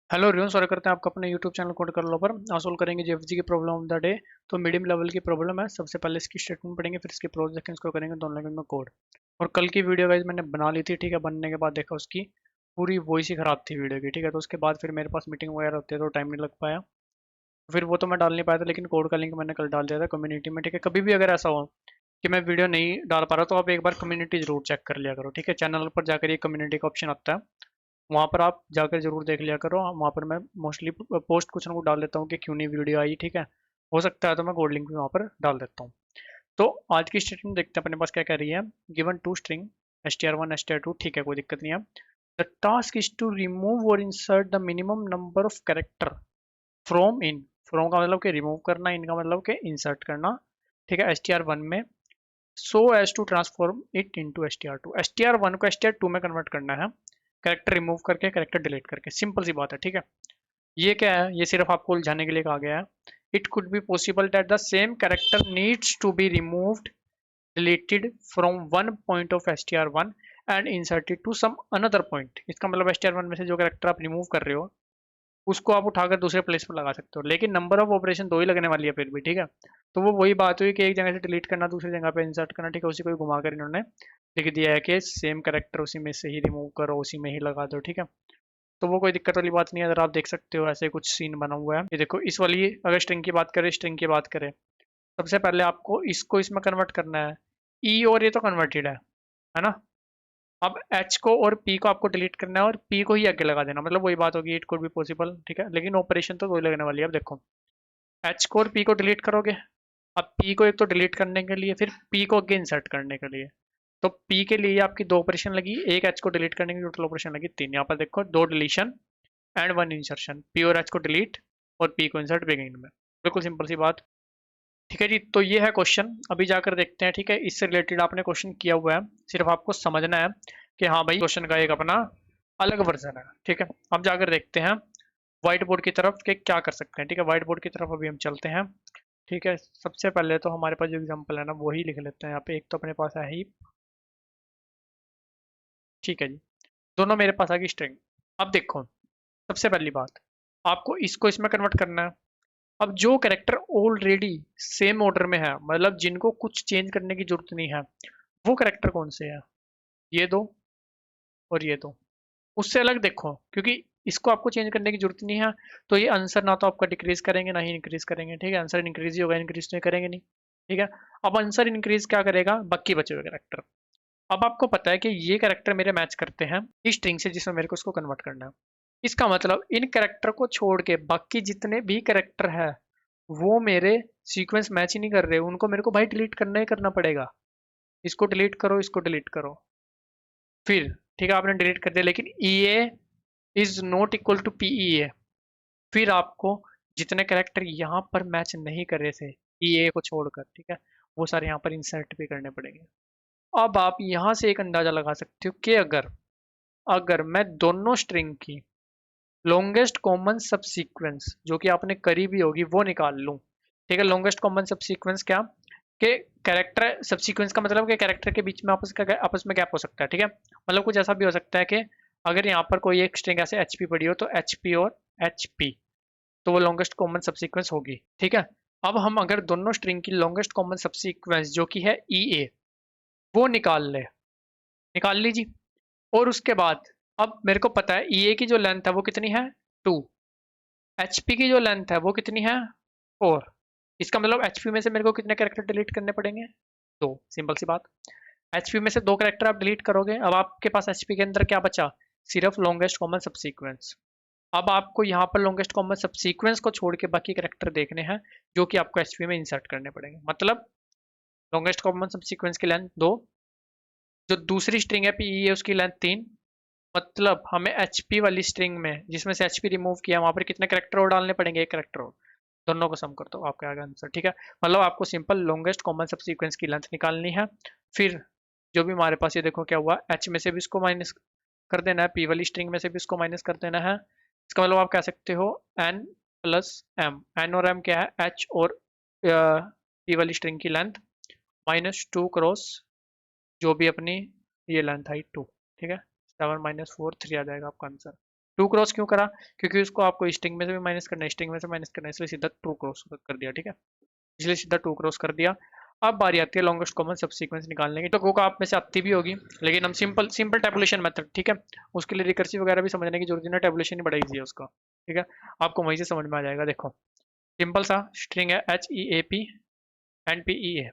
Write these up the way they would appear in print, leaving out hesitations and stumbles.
Hello rayon, स्वागत करते हैं आपका अपने यूट्यूब चैनल कोड कर लो पर। सोल्व करेंगे जेएफजी की प्रॉब्लम ऑफ द डे। तो मीडियम लेवल की प्रॉब्लम है। सबसे पहले इसकी स्टेटमेंट पढ़ेंगे, फिर इसके प्रोज देखेंगे, इसको करेंगे दोनों लैंग्वेज में कोड। और कल की वीडियो गाइज मैंने बना ली थी, ठीक है। बनने के बाद देखा उसकी पूरी वॉइस ही खराब थी वीडियो की, ठीक है। तो उसके बाद फिर मेरे पास मीटिंग वगैरह होती है तो टाइम नहीं लग पाया। फिर वो तो मैं डाल नहीं पाया था, लेकिन कोड का लिंक मैंने कल डाल दिया था कम्युनिटी में, ठीक है। कभी भी अगर ऐसा हो कि मैं वीडियो नहीं डाल पा रहा तो आप एक बार कम्युनिटी जरूर चेक कर लिया करो, ठीक है। चैनल पर जाकर ये कम्युनिटी का ऑप्शन आता है, वहाँ पर आप जाकर जरूर देख लिया करो। वहाँ पर मैं मोस्टली पोस्ट कुछ ना कुछ डाल देता हूँ कि क्यों नहीं वीडियो आई, ठीक है। हो सकता है तो मैं कोड लिंक भी वहाँ पर डाल देता हूँ। तो आज की स्टेटमेंट देखते हैं अपने पास क्या कह रही है। Given to string str1 str2, ठीक है, कोई दिक्कत नहीं है। The task is to remove और insert the minimum number of character from in. From का मतलब कि रिमूव करना, इन का मतलब कि इंसर्ट करना, ठीक है, str1 में। So as to transform it into str2। str1 को str2 में कन्वर्ट करना है, कैरेक्टर रिमूव करके, कैरेक्टर डिलीट करके। सिंपल सी बात है, ठीक है। ये क्या है, ये सिर्फ आपको उलझाने के लिए कहा गया है। It could be possible that the same character needs to be removed, deleted from one point of str1 and inserted to some another point. इसका मतलब str1 में से जो कैरेक्टर आप रिमूव कर रहे हो उसको आप उठाकर दूसरे प्लेस पर लगा सकते हो, लेकिन नंबर ऑफ ऑपरेशन दो ही लगने वाली है फिर भी, ठीक है। तो वो वही बात हुई कि एक जगह से डिलीट करना, दूसरी जगह पे इंसर्ट करना, ठीक है। उसी को ही घुमाकर इन्होंने लिख दिया है कि सेम कैरेक्टर उसी में से ही रिमूव करो, उसी में ही लगा दो, ठीक है। तो वो कोई दिक्कत वाली बात नहीं है। अगर आप देख सकते हो ऐसे कुछ सीन बना हुआ है, ये देखो इस वाली, अगर स्ट्रिंग की बात करें, सबसे पहले आपको इसको इसमें कन्वर्ट करना है। ई और ये तो कन्वर्टेड है ना। अब एच को और पी को आपको डिलीट करना है और पी को ही आगे लगा देना, मतलब वही बात होगी, इट कुड बी पॉसिबल, ठीक है। लेकिन ऑपरेशन तो वही लगने वाली है। अब देखो, एच को और पी को डिलीट करोगे, अब पी को एक तो डिलीट करने के लिए, फिर पी को आगे इंसर्ट करने के लिए। तो पी के लिए आपकी दो ऑपरेशन लगी, एक एच को डिलीट करने की टोटल ऑपरेशन लगी तीन। यहाँ पर देखो, दो deletion and one insertion, P और एच को डिलीट और पी को इंसर्ट बिगिनिंग में। बिल्कुल सिंपल सी बात, ठीक है जी। तो ये है क्वेश्चन, अभी जाकर देखते हैं, ठीक है। इससे रिलेटेड आपने क्वेश्चन किया हुआ है, सिर्फ आपको समझना है कि हाँ भाई क्वेश्चन का एक अपना अलग वर्जन है, ठीक है। अब जाकर देखते हैं व्हाइट बोर्ड की तरफ के क्या कर सकते हैं, ठीक है। व्हाइट बोर्ड की तरफ अभी हम चलते हैं, ठीक है। सबसे पहले तो हमारे पास जो एग्जांपल है ना वही लिख लेते हैं यहाँ पे। एक तो अपने पास है ही, ठीक है जी। दोनों मेरे पास आ गई स्ट्रिंग। अब देखो, सबसे पहली बात, आपको इसको इसमें कन्वर्ट करना है। अब जो कैरेक्टर ऑलरेडी सेम ऑर्डर में है, मतलब जिनको कुछ चेंज करने की जरूरत नहीं है, वो कैरेक्टर कौन से हैं? ये दो और ये दो। उससे अलग देखो, क्योंकि इसको आपको चेंज करने की जरूरत नहीं है, तो ये आंसर ना तो आपका डिक्रीज करेंगे ना ही इंक्रीज करेंगे, ठीक है। आंसर इंक्रीज ही होगा, इंक्रीज तो ये करेंगे नहीं, ठीक है। अब आंसर इंक्रीज क्या करेगा? बाकी बचे हुए कैरेक्टर। अब आपको पता है कि ये कैरेक्टर मेरे मैच करते हैं इस स्ट्रिंग से जिसमें मेरे को इसको कन्वर्ट करना है। इसका मतलब इन कैरेक्टर को छोड़ के बाकी जितने भी कैरेक्टर है वो मेरे सीक्वेंस मैच ही नहीं कर रहे, उनको मेरे को भाई डिलीट करना ही करना पड़ेगा। इसको डिलीट करो, इसको डिलीट करो, फिर ठीक है आपने डिलीट कर दिया, लेकिन e a is not equal to p e a. फिर आपको जितने कैरेक्टर यहाँ पर मैच नहीं कर रहे थे ई ए को छोड़कर, ठीक है, वो सारे यहाँ पर इंसर्ट भी करने पड़ेंगे। अब आप यहाँ से एक अंदाजा लगा सकते हो कि अगर अगर मैं दोनों स्ट्रिंग की लॉन्गेस्ट कॉमन सब सीक्वेंस जो कि आपने करी भी होगी वो निकाल लूं, ठीक है। लॉन्गेस्ट कॉमन सब सीक्वेंस क्या कि कैरेक्टर सब सीक्वेंस का मतलब कि कैरेक्टर के बीच में आपस में गैप हो सकता है, ठीक है। मतलब कुछ ऐसा भी हो सकता है कि अगर यहाँ पर कोई एक स्ट्रिंग ऐसे एच पी पड़ी हो तो एच पी और एच पी, तो वो लॉन्गेस्ट कॉमन सब सीक्वेंस होगी, ठीक है। अब हम अगर दोनों स्ट्रिंग की लॉन्गेस्ट कॉमन सब सीक्वेंस जो कि है ई ए वो निकाल लीजिए। और उसके बाद अब मेरे को पता है ई ए की जो लेंथ है वो कितनी है, 2। एचपी की जो लेंथ है वो कितनी है, 4। इसका मतलब एचपी में से मेरे को कितने कैरेक्टर डिलीट करने पड़ेंगे, दो। सिंपल सी बात, एचपी में से दो कैरेक्टर आप डिलीट करोगे, अब आपके पास एचपी के अंदर क्या बचा? सिर्फ लॉन्गेस्ट कॉमन सब सीक्वेंस। अब आपको यहाँ पर लॉन्गेस्ट कॉमन सब सीक्वेंस को छोड़ के बाकी कैरेक्टर देखने हैं जो कि आपको एचपी में इंसर्ट करने पड़ेंगे। मतलब लॉन्गेस्ट कॉमन सब सीक्वेंस की लेंथ 2, जो दूसरी स्ट्रिंग है पी है उसकी लेंथ 3। मतलब हमें एचपी वाली स्ट्रिंग में जिसमें से एचपी रिमूव किया वहां पर कितने करेक्टर और डालने पड़ेंगे? एक करेक्टर और। दोनों को सम कर दो, आपका आएगा आंसर, ठीक है। मतलब आपको simple longest common sub sequence की लेंथ निकालनी है। फिर जो भी हमारे पास, ये देखो क्या हुआ, एच में से भी इसको माइनस कर देना है, पी वाली स्ट्रिंग में से भी इसको माइनस कर देना है। इसका मतलब आप कह सकते हो एन प्लस एम। एन और एम क्या है? एच और पी वाली स्ट्रिंग की लेंथ माइनस 2 क्रॉस जो भी अपनी ये लेंथ आई 2, ठीक है। 7 - 4 3 आ जाएगा आपका आंसर। टू क्रॉस क्यों करा? क्योंकि उसको आपको स्ट्रिंग में से भी माइनस करना है, स्ट्रिंग में से माइनस करना है, इसलिए सीधा टू क्रॉस कर दिया, ठीक है, इसलिए सीधा टू क्रॉस कर दिया। अब बारी आती है लॉन्गेस्ट कॉमन सब सीक्वेंस निकालने की। तो को आप में से आती भी होगी, लेकिन हम सिंपल सिंपल टेबुलेशन मेथड, ठीक है, उसके लिए रिकर्सिव वगैरह भी समझने की जरूरत नहीं है, टेबुलेशन ही बड़ा ईजी है उसका, ठीक है, आपको वहीं से समझ में आ जाएगा। देखो सिंपल सा स्ट्रिंग है HEAP एंड PEA,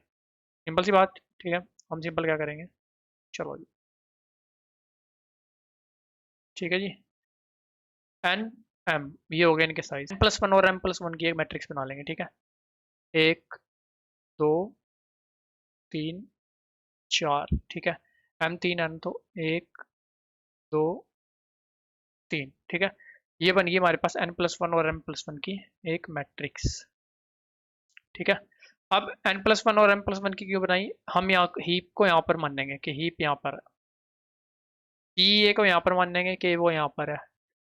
सिंपल सी बात, ठीक है। हम सिंपल क्या करेंगे, चलो जी, ठीक है जी, एन एम ये हो गया इनके साइज, M+1 और M+1 की एक मैट्रिक्स बना लेंगे, ठीक है, 1 2 3 4, ठीक है, M3 N तो 1 2 3, ठीक है, ये बन गई हमारे पास N+1 और M+1 की एक मैट्रिक्स, ठीक है। अब N+1 और M+1 की क्यों बनाई, हम यहाँ हीप को यहाँ पर मानेंगे कि हीप यहाँ पर है, PEA को यहाँ पर मानेंगे कि वो यहाँ पर है,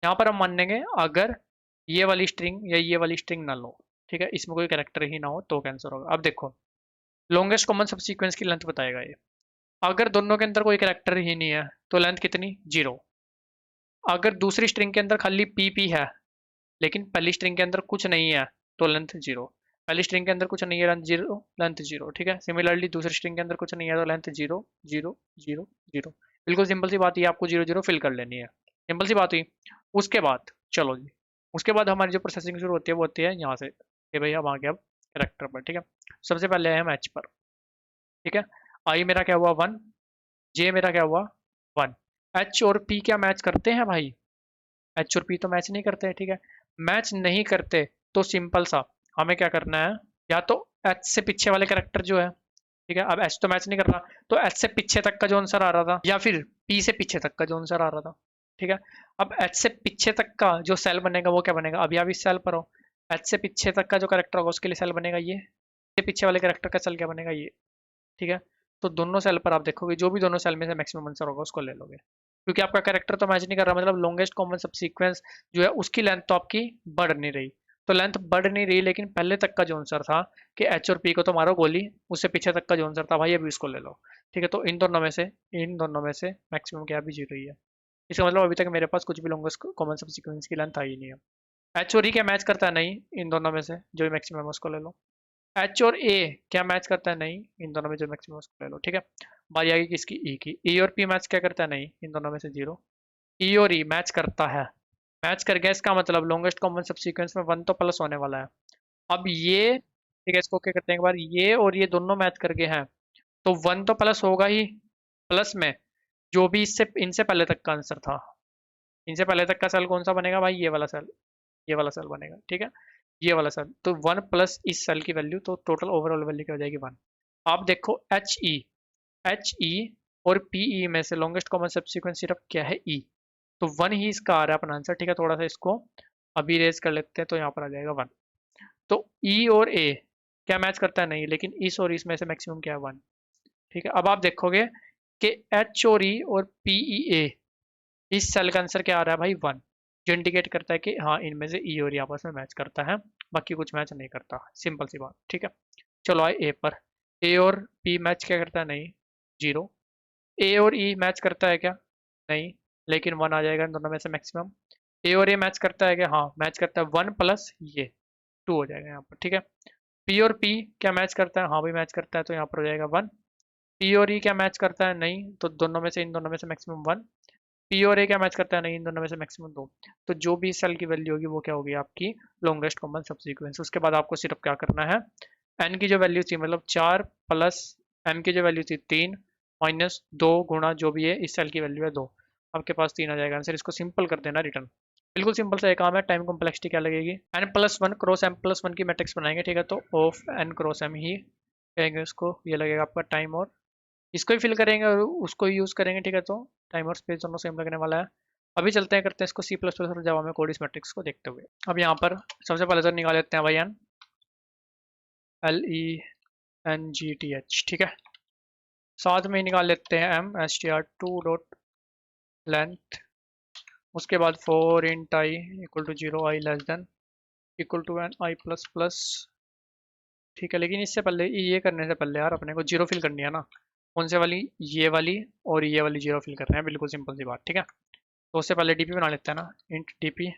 यहाँ पर हम मानेंगे अगर ये वाली स्ट्रिंग या ये वाली स्ट्रिंग ना लो, ठीक है, इसमें कोई कैरेक्टर ही ना हो तो कैंसर होगा। अब देखो लॉन्गेस्ट कॉमन सब सीक्वेंस की लेंथ बताएगा ये, अगर दोनों के अंदर कोई कैरेक्टर ही नहीं है तो लेंथ कितनी, 0। अगर दूसरी स्ट्रिंग के अंदर खाली PP है लेकिन पहली स्ट्रिंग के अंदर कुछ नहीं है तो लेंथ 0, पहली स्ट्रिंग के अंदर कुछ नहीं है लेंथ 0, लेंथ 0, ठीक है। सिमिलरली दूसरी स्ट्रिंग के अंदर कुछ नहीं है तो लेंथ 0 0 0 0, बिल्कुल सिंपल सी बात, ये आपको 0 0 फिल कर लेनी है, सिंपल सी बात हुई। उसके बाद चलो जी, उसके बाद हमारी जो प्रोसेसिंग शुरू होती है वो होती है यहाँ से कि भाई हम आ गए अब कैरेक्टर पर, ठीक है। सबसे पहले आए हम H पर, ठीक है, आई मेरा क्या हुआ 1, J मेरा क्या हुआ 1, H और P क्या मैच करते हैं भाई, H और P तो मैच नहीं करते, ठीक है, मैच नहीं करते तो सिंपल सा हमें क्या करना है, या तो H से पीछे वाले कैरेक्टर जो है, ठीक है, अब H तो मैच नहीं कर रहा तो H से पीछे तक का जो आंसर आ रहा था या फिर P से पीछे तक का जो आंसर आ रहा था, ठीक है। अब H से पीछे तक का जो सेल बनेगा वो क्या बनेगा, अभी आप इस सेल पर हो, H से पीछे तक का जो कैरेक्टर होगा उसके लिए सेल बनेगा ये, से पीछे वाले कैरेक्टर का सेल क्या बनेगा ये, ठीक है। तो दोनों सेल पर आप देखोगे जो भी दोनों सेल में से मैक्सिमम आंसर होगा उसको ले लोगे, क्योंकि आपका कैरेक्टर तो मैच नहीं कर रहा, मतलब लॉन्गेस्ट कॉमन सब सीक्वेंस जो है उसकी लेंथ तो आपकी बढ़ नहीं रही, तो लेंथ बढ़ नहीं रही लेकिन पहले तक का जो आंसर था कि H और P को तो मारो गोली, उससे पीछे तक का जो आंसर था भाई अभी उसको ले लो, ठीक है। तो इन दोनों में से मैक्सिमम क्या अभी 0 ही है, इसका मतलब अभी तक मेरे पास कुछ भी लॉन्गेस्ट कॉमन सब सीक्वेंस की लेंथ आई नहीं है। H और E क्या मैच करता है, नहीं, इन दोनों में से जो भी मैक्सिमम है उसको ले लो। H और A क्या मैच करता है, नहीं, इन दोनों में जो मैक्सिमम उसको ले लो, ठीक है। बारी आएगी किसकी, E की, E और P मैच क्या करता है, नहीं, इन दोनों में से 0, E और E मैच करता है, मैच कर गया, इसका मतलब लॉन्गेस्ट कॉमन सब सीक्वेंस में 1 तो प्लस होने वाला है। अब ये, ठीक है, इसको क्या करते हैं एक बार, ये और ये दोनों मैच कर गए हैं तो 1 तो प्लस होगा ही, प्लस में जो भी इससे इनसे पहले तक का आंसर था, इनसे पहले तक का सेल कौन सा बनेगा भाई, ये वाला सेल, ये वाला सेल बनेगा, ठीक है, ये वाला सेल, तो 1 प्लस इस सेल की वैल्यू, तो टोटल ओवरऑल वैल्यू क्या हो जाएगी 1। आप देखो H E और PE में से लॉन्गेस्ट कॉमन सब्सिक्वेंस सिर्फ क्या है, E, तो 1 ही इसका आ रहा है अपना आंसर, ठीक है। थोड़ा सा इसको अभी रेज कर लेते हैं तो यहाँ पर आ जाएगा 1। तो E और A क्या मैच करता है, नहीं, लेकिन इस और इसमें से मैक्सिमम क्या है 1, ठीक है। अब आप देखोगे कि H और E और PEA इस सेल का आंसर क्या आ रहा है भाई 1, जो इंडिकेट करता है कि हाँ इनमें से E और E आपस में मैच करता है, बाकी कुछ मैच नहीं करता, सिंपल सी बात, ठीक है। चलो आए A पर, A और P मैच क्या करता है, नहीं, 0, A और E मैच करता है क्या, नहीं, लेकिन 1 आ जाएगा इन दोनों में से मैक्सिमम। A और A मैच करता है क्या, हाँ मैच करता है, 1 प्लस ये 2 हो जाएगा यहाँ पर, ठीक है। P और P क्या मैच करता है, हाँ भी मैच करता है, तो यहाँ पर हो जाएगा 1। P और E क्या मैच करता है, नहीं, तो दोनों में से इन दोनों में से मैक्सिमम 1। P और A क्या मैच करता है, नहीं, इन दोनों में से मैक्सिमम 2। तो जो भी सेल की वैल्यू होगी वो क्या होगी आपकी लॉन्गेस्ट कॉमन सबसीक्वेंस। उसके बाद आपको सिर्फ क्या करना है, n की जो वैल्यू थी मतलब 4 प्लस m की जो वैल्यू थी 3 माइनस 2 गुणा जो भी है इस सेल की वैल्यू है 2, आपके पास 3 आ जाएगा आंसर। इसको सिंपल कर देना रिटर्न, बिल्कुल सिंपल सा एक काम है। टाइम कॉम्प्लेक्सिटी क्या लगेगी, n+1 क्रॉस m+1 की मैट्रिक्स बनाएंगे, ठीक है, तो ऑफ n क्रॉस m ही कहेंगे उसको, ये लगेगा आपका टाइम, और इसको ही फिल करेंगे और उसको ही यूज़ करेंगे, ठीक है। तो टाइम और स्पेस दोनों सेम लगने वाला है। अभी चलते हैं करते हैं इसको C++ और जावा में कोड इस मैट्रिक्स को देखते हुए। अब यहाँ पर सबसे पहले तो निकाल लेते हैं भाई n LENGTH, ठीक है, साथ में ही निकाल लेते हैं m str2 डॉट लेंथ, उसके बाद 4 int I equal to 0 I less than equal to N I plus plus, ठीक है। लेकिन इससे पहले ये करने से पहले यार अपने को जीरो फिल करनी है ना, कौन से वाली, ये वाली और ये वाली जीरो फिल कर रहे हैं, बिल्कुल सिंपल सी बात, ठीक है। तो उससे पहले डीपी बना लेते हैं ना, int DP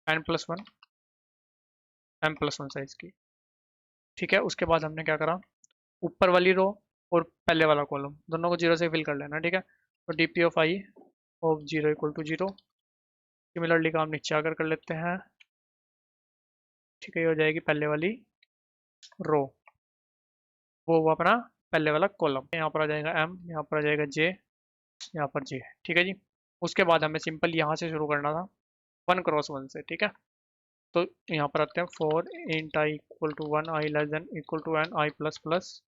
n+1 m+1 size की। ठीक है, उसके बाद हमने क्या करा, ऊपर वाली रो और पहले वाला कॉलम दोनों को जीरो से फिल कर लेना। ठीक है, तो DP of I of zero equal to zero. Similarly काम नीचे आकर कर लेते हैं। ठीक है, ये हो जाएगी पहले वाली रो, वो अपना पहले वाला कॉलम। यहाँ पर आ जाएगा m, यहाँ पर आ जाएगा j, यहाँ पर j। ठीक है जी, उसके बाद हमें सिंपल यहाँ से शुरू करना था 1x1 से। ठीक है, तो यहाँ पर आते हैं for int I equal to 1 i less than equal to N I plus plus,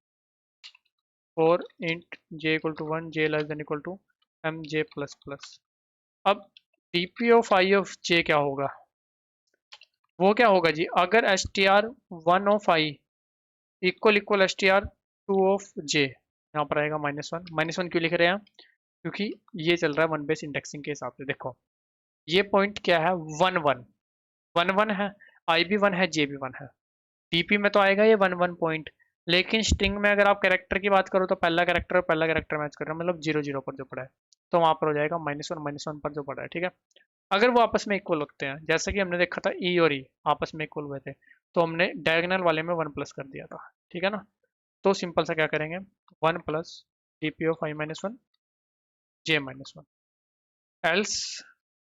for int j equal to 1 j less than equal to m j plus plus. अब dp of I of j क्या होगा, वो क्या होगा जी, अगर s t r one of i equal equal s t r two of j, यहाँ पर आएगा -1। -1 क्यों लिख रहे हैं, क्योंकि ये चल रहा है वन बेस इंडेक्सिंग के हिसाब से। देखो ये पॉइंट क्या है, 1 1 है, आई भी 1 है, जे भी 1 है। डीपी में तो आएगा ये 1 1 पॉइंट, लेकिन स्ट्रिंग में अगर आप कैरेक्टर की बात करो तो पहला कैरेक्टर और पहला कैरेक्टर मैच कर रहे हैं, मतलब 0 0 पर जो पड़ा है, तो वहां पर हो जाएगा -1 पर जो पड़ा है। ठीक है, अगर वो आपस में इक्वल होते हैं, जैसे कि हमने देखा था ई और ई आपस में इक्वल हुए थे, तो हमने डायगोनल वाले में 1 प्लस कर दिया था। ठीक है ना, तो सिंपल सा क्या करेंगे, 1 plus DP of i -1 j -1। Else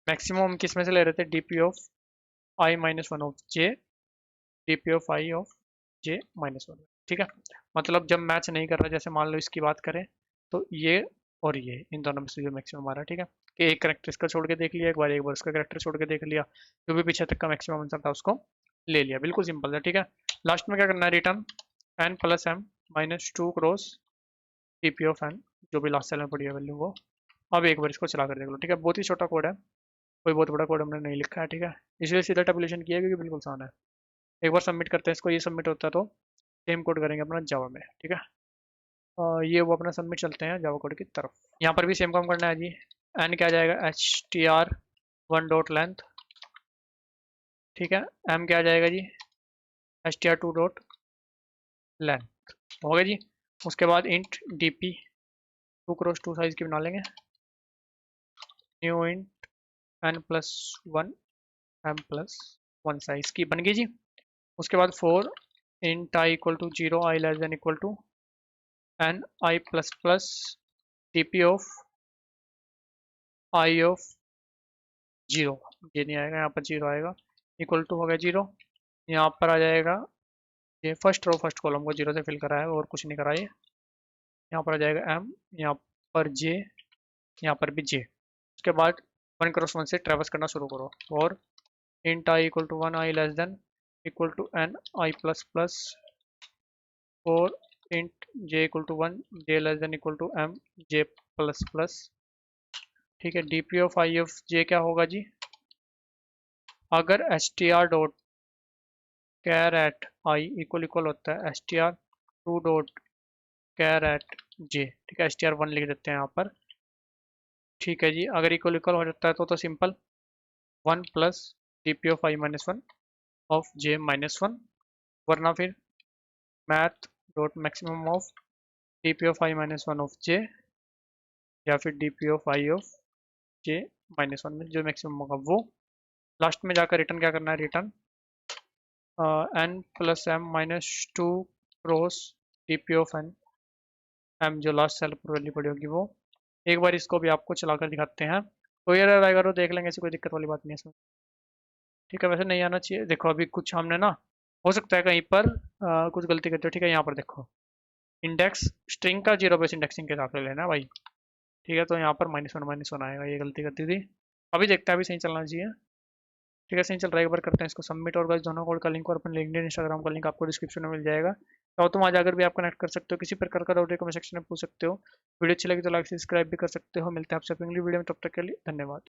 maximum हम किस में से ले रहे थे, DP of i -1 of j, DP of I of j -1। ठीक है, मतलब जब मैच नहीं कर रहा, जैसे मान लो इसकी बात करें तो ये और ये इन दोनों में से जो मैक्सिमम आ रहा है। ठीक है, कि एक करेक्टर इसका छोड़ के देख लिया, एक बार इसका करेक्टर छोड़ के देख लिया, जो भी पीछे तक का मैक्सिमम आंसर था उसको ले लिया। बिल्कुल सिंपल है। ठीक है, लास्ट में क्या करना है, return n plus M -2 cross DP of N, जो भी लास्ट सेल में पड़ी है वैल्यू वो। अब एक बार इसको चला कर देख लो। ठीक है, बहुत ही छोटा कोड है, कोई बहुत बड़ा कोड हमने नहीं लिखा है। ठीक है, इसलिए सीधा टेबुलेशन किया है क्योंकि बिल्कुल आसान है। एक बार सबमिट करते हैं इसको, ये सबमिट होता है तो सेम कोड करेंगे अपना जावा में। ठीक है, ये वो अपना सबमिट चलते हैं जावा कोड की तरफ। यहाँ पर भी सेम काम करना है जी। एन क्या आ जाएगा, h t r 1 dot length. ठीक है, एम क्या आ जाएगा जी, h t r 2 dot length. हो गया जी, उसके बाद int D P 2x2 size की बना लेंगे, new int n+1 m+1 size की बन गई जी। उसके बाद four int I equal to 0 I less than equal to N I plus plus D P of I of 0, ये नहीं आएगा, यहाँ पर 0 आएगा, इक्वल टू हो गया 0। यहाँ पर आ जाएगा ये फर्स्ट रो फर्स्ट कॉलम को 0 से फिल करा है और कुछ नहीं करा है। यहाँ पर आ जाएगा m, यहाँ पर j, यहाँ पर भी j। उसके बाद 1x1 से ट्रेवर्स करना शुरू करो, और int I equal to 1 i less than equal to N I plus plus, और int j equal to 1 j less than equal to m j plus plus. ठीक है, DP of I of j क्या होगा जी, अगर s t r dot char at i equal equal होता है s t r 2 dot char at j. ठीक है, एस टी आर 1 लिख देते हैं यहाँ पर। ठीक है जी, अगर इक्वल इक्वल हो जाता है तो simple 1 plus D P of i -1 of j -1, वरना फिर math dot maximum of d P of i -1 of j, या फिर d P of I of j -1 में जो मैक्सिमम होगा वो। लास्ट में जाकर रिटर्न क्या करना है, return n+m -2 cross D P of N M, जो लास्ट सेल पर वैल्यू पड़ी होगी वो। एक बार इसको भी आपको चलाकर दिखाते हैं, तो ये रहेगा, तो देख लेंगे, ऐसी कोई दिक्कत वाली बात नहीं है इसमें। ठीक है, वैसे नहीं आना चाहिए। देखो अभी कुछ हमने ना, हो सकता है कहीं पर कुछ गलती करते हो। ठीक है, यहाँ पर देखो इंडेक्स स्ट्रिंग का 0 बेस इंडेक्सिंग के हिसाब से लेना है भाई। ठीक है, तो यहाँ पर -1 आएगा, ये गलती करती थी। अभी देखते हैं, अभी सही चलना चाहिए। ठीक है, सही चल रहा है, एक बार करते हैं इसको सबमिट। और गाइस दोनों कोड का लिंक और अपने लिंक्डइन इंस्टाग्राम का लिंक आपको डिस्क्रिप्शन में मिल जाएगा, तो तुम आज अगर भी आप कनेक्ट कर सकते हो, किसी प्रकार का डाउट है कमेंट सेक्शन में पूछ सकते हो। वीडियो अच्छी लगी तो लाइक सब्सक्राइब भी कर सकते हो। मिलते हैं आपसे अगली वीडियो में, तब तक के लिए धन्यवाद।